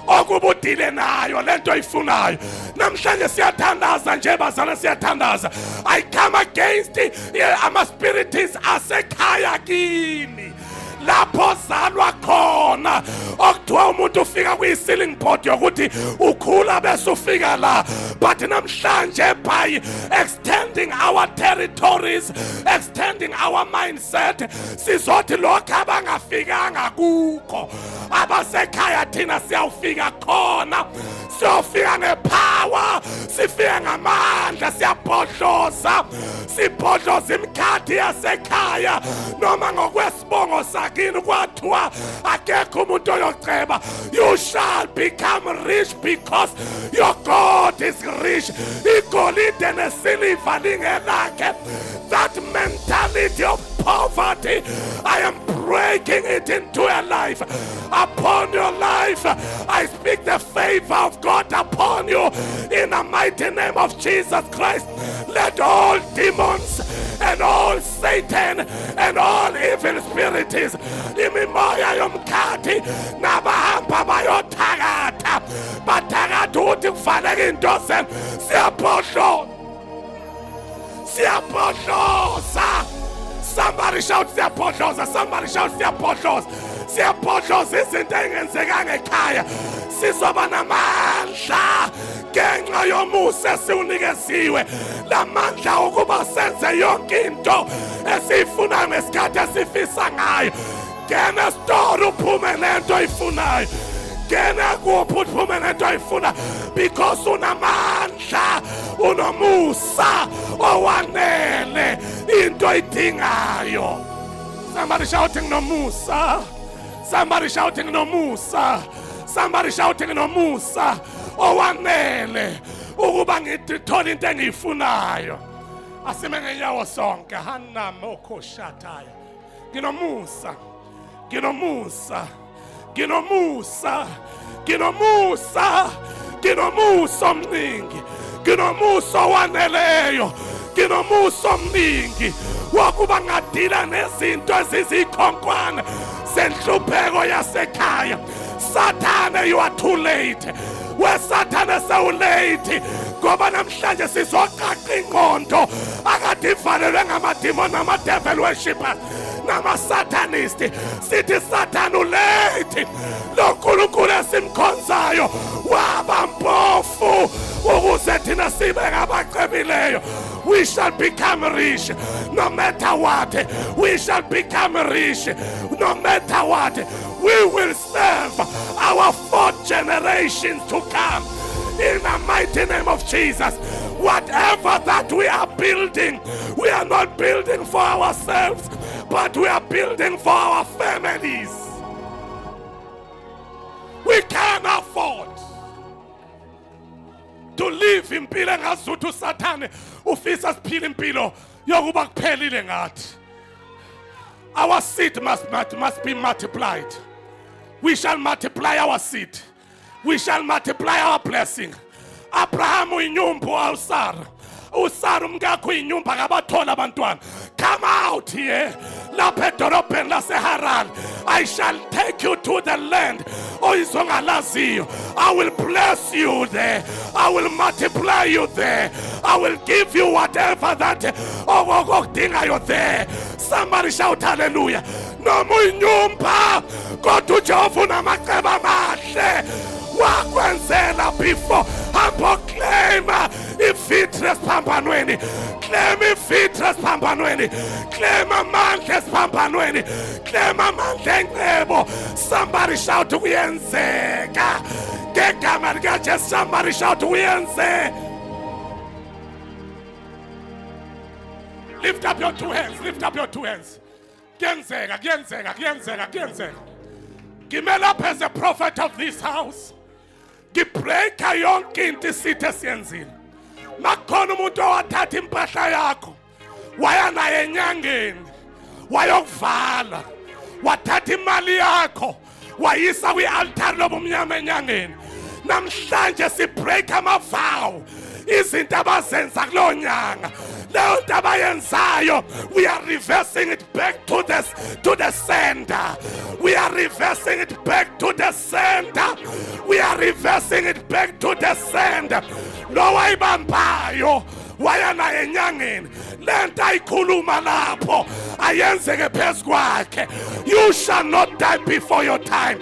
okubudile nayo lento oyifunayo. Namhlanje siyathandaza nje bazana siyathandaza. I come against ama-spirits asekhaya kini lapho zalwa khona okuthiwa umuntu ufika kwi-ceiling board yokuthi ukhula bese ufika la. But namhlanje by extending our territories, extending our mindset, sizothi lokho abangafikanga kukho abasekhaya thina siyawufika khona. Siyofika ngepower, sifika ngamandla, siyabhodloza, sibhodloza imikhathi yasekhaya noma ngokwesibongo sakini kwathiwa akekho umuntu oyoceba. You shall become rich because your God is rich. Igolide nesiliva lingelakhe. That mentality of poverty, I am breaking it into your life. Upon your life, I speak the favor of God upon you in the mighty name of Jesus Christ. Let all demons and all Satan and all evil spirits imimoya yomkhathi nabahamba bayothakatha bathakatha ukuthi kufanele into zenu siyabhodloza. Somebody shout siyabhodloza. Somebody shout siyabhodloza. Siyabhodloza izinto engenzekanga ekhaya. Sizoba namandla ngenxa yomusa esiwunikeziwe. Lamandla ukuba senze yonke into esiyifuna ngesikhathi esifisa ngayo. Ngena store uphume nento oyifunayo. Ngena kuphi uphume nento oyifuna because unamandla, unomusa owanele into oyidingayo. Somebody shouting no Musa. Somebody shouting no Musa. Somebody shouting no Musa. Owanele ukuba ngithola into engiyifunayo. Asime ngenyawo sonke. Hanamoko shataya. Nginomusa. Nginomusa. Nginomusa. Nginomusa. Nginomusa omningi. Nginomusa owaneleyo. Nginomusa omningi wakuba ngadila nezinto ezizikhonkwane senhlupheko yasekhaya. Sathane, you are too late. Wesathane sewulate ngoba namhlanje sizoqaqa ingqondo akade ivalelwe ngamademon nama-devil worshippers nama-satanisti. Sithi Sathane ulate. Lo nkulunkulu esimkhonzayo waba mpofu ukuze thina sibe ngabacebileyo. We shall become rich no matter what. We shall become rich no matter what. We will serve our 4 generations to come in the mighty name of Jesus. Whatever that we are building, we are not building for ourselves, but we are building for our families. We can't afford to live impilo engazuthi uSathane ufisa siphile impilo yokuba kuphelile ngathi. Our seed must be multiplied. We shall multiply our seed. We shall multiply our blessing. Abraham uyinyumba uSara. uSara umkakho uyinyumba kabathola abantwana. Come out here. Lapha edolobheni laseHaran. I shall take you to the land oyizongalaziyo. I will bless you there. I will multiply you there. I will give you whatever that okudingayo there. Somebody shout hallelujah. Noma uyinyumba kodwa uJehova unamacebo amahle wakwenzela before. Hamba claim ifitri esiphambanweni. Claim ifitri esiphambanweni. Claim amandla esiphambanweni. Claim amandla encebo. Somebody shout kuyenzeka ngegama likaJesu. Somebody shout kuyenzeka. Lift up your 2 hands. Lift up your 2 hands. Kuyenzeka, kuyenzeka, kuyenzeka, kuyenzeka. Ngimele up as a prophet of this house. Ngibreaka yonke into isithe siyenzile. Makhona umuntu owathatha impahla yakho waya naye enyangeni wayokuvala. Wathatha imali yakho wayisa kwi-altar lobumnyama enyangeni. Namhlanje sibreak amavow izinto abazenza kulo nyanga leyo nto abayenzayo, we are reversing it back to the sender. We are reversing it back to the sender. We are reversing it back to the sender. Lo wayibambayo waya naye enyangeni, lento ayikhuluma lapho ayenzeke phezu kwakhe. You shall not die before your time.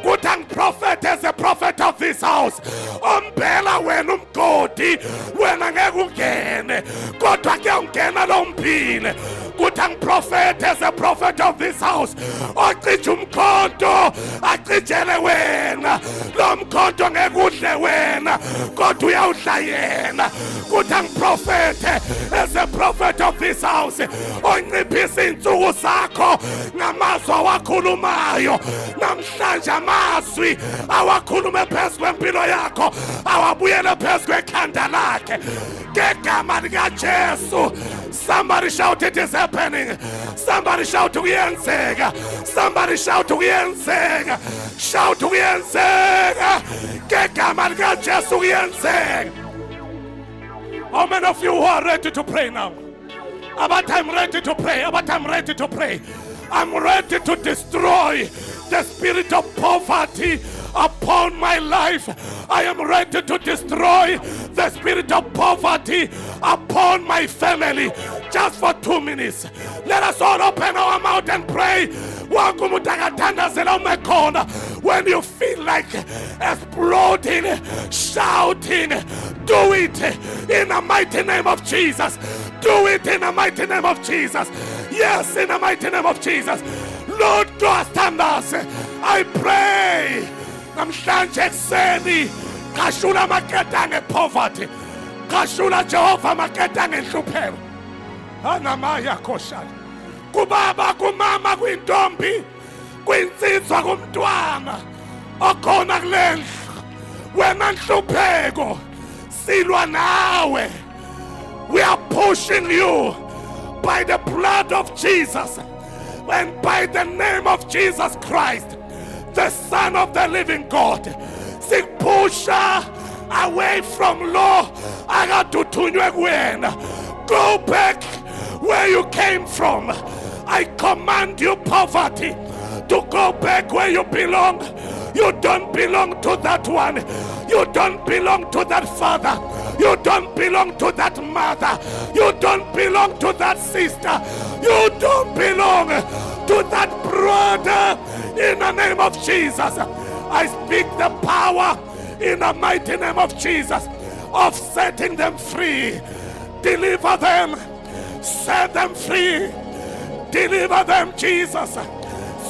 Kuthi prophet as a prophet of this house, ombhela wena umgodi, wena ngeke ungene kodwa ke ungena lo mphile. Kuthi prophet as a prophet of this house, ocija umkhonto acijele wena, lo mkhonto ngeke udle wena kodwa uyawudla yena. Kuthi prophet as a prophet of this house, onciphisa insuku zakho ngamazwi awakhulumayo. Namhlanje amazwi awakhulume phezu kwempilo yakho awabuyele phezu kwekhanda lakhe ngegama likaJesu. Somebody shout, it is happening. Somebody shout, kuyenzeka. Somebody shout, kuyenzeka. Shout, kuyenzeka ngegama likaJesu, kuyenzeka. How many of you who are ready to pray now? About I'm ready to pray. About I'm ready to pray. I'm ready to destroy the spirit of poverty upon my life. I am ready to destroy the spirit of poverty upon my family. Just for 2 minutes, let us all open our mouth and pray. When you feel like exploding, shouting, do it in the mighty name of Jesus. Do it in the mighty name of Jesus. Yes, in the mighty name of Jesus. Lord God, stand us. I pray. Namhlanje ekuseni kashula maketa ngepoverty, kashula Jehova maketa ngenhlupheko. Anamaya koshana kubaba, kumama, kwintombi, kwinsizwa, kumntwana okhona kulendlu, wena nhlupheko silwa nawe. We are pushing you by the blood of Jesus and by the name of Jesus Christ, the Son of the living God. Sikupusha away from law. Akatuthunywe kuwena. Go back where you came from. I command you, poverty, to go back where you belong. You don't belong to that one. You don't belong to that father. You don't belong to that mother. You don't belong to that sister. You don't belong to that brother. In the name of Jesus, I speak the power in the mighty name of Jesus of setting them free. Deliver them. Set them free. Deliver them, Jesus.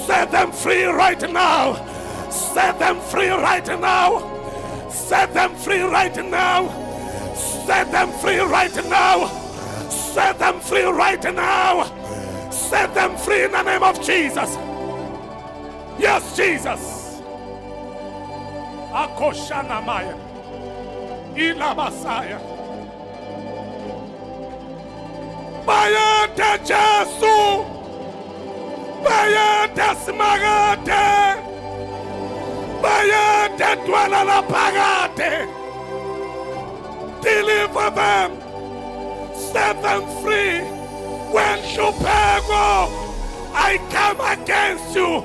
Set them free right now. Set them free right now. Set them free right now. Set them free right now. Set them free right now. Set them free in the name of Jesus. Yes, Jesus. Akoshana Maya. Ila Masaya. Bayate Jesu. Bayate Smagate. Bayate Dwala La Pagate. Deliver them. Set them free. When Shupego, I come against you.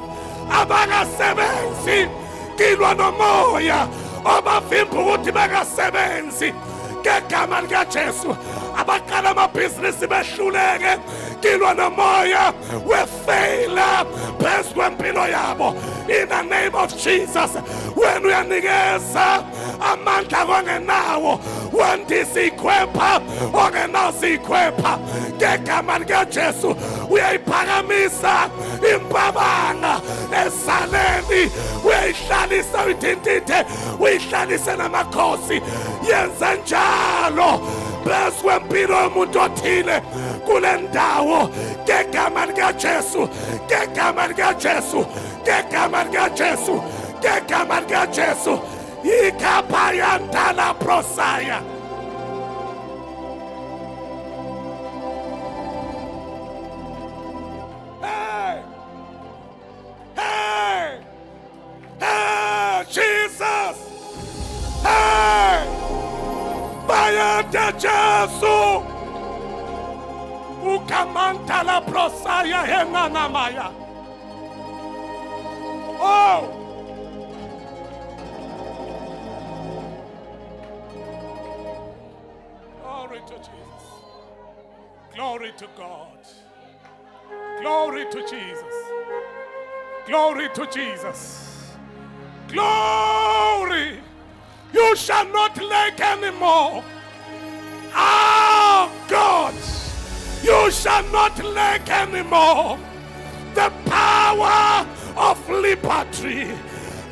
Abagasebenzi. Kilwa no moya. Obafimpu uti bagasebenzi. Ngegama likaJesu. Abakala amabhizinisi behluleke. Kilwa no moya. Wefeyila phezu kwempilo yabo. In the name of Jesus. When uyanikeza amandla kongenawo, wandisa ikhwepha ongenazo ikhwepha, ngegama likaJesu uyayiphakamisa impabanga esaleni, uyayihlalisa uyithintithe, uyihlalise namakhosi. Yenza njalo phezu kwempilo yomuntu othile kule ndawo, ngegama likaJesu, ngegama likaJesu, ngegama likaJesu, ngegama likaJesu. Ikapayantala prosaya. Hey! Hey! Hey! Jesus! Hey! Bayantala Bayete Jesu. Ukamanta la prosaya henana maya. Oh. Glory to Jesus. Glory to God. Glory to Jesus. Glory to Jesus. Glory. You shall not lack anymore. Oh God. You shall not lack anymore. The power of liberty.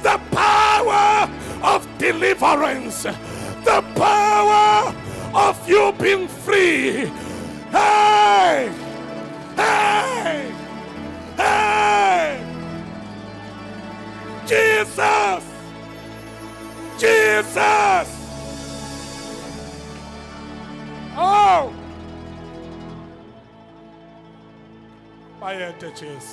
The power of deliverance. The power of you being free. Hey! Hey! Hey! Jesus! Jesus! Oh! Bayete Jesus.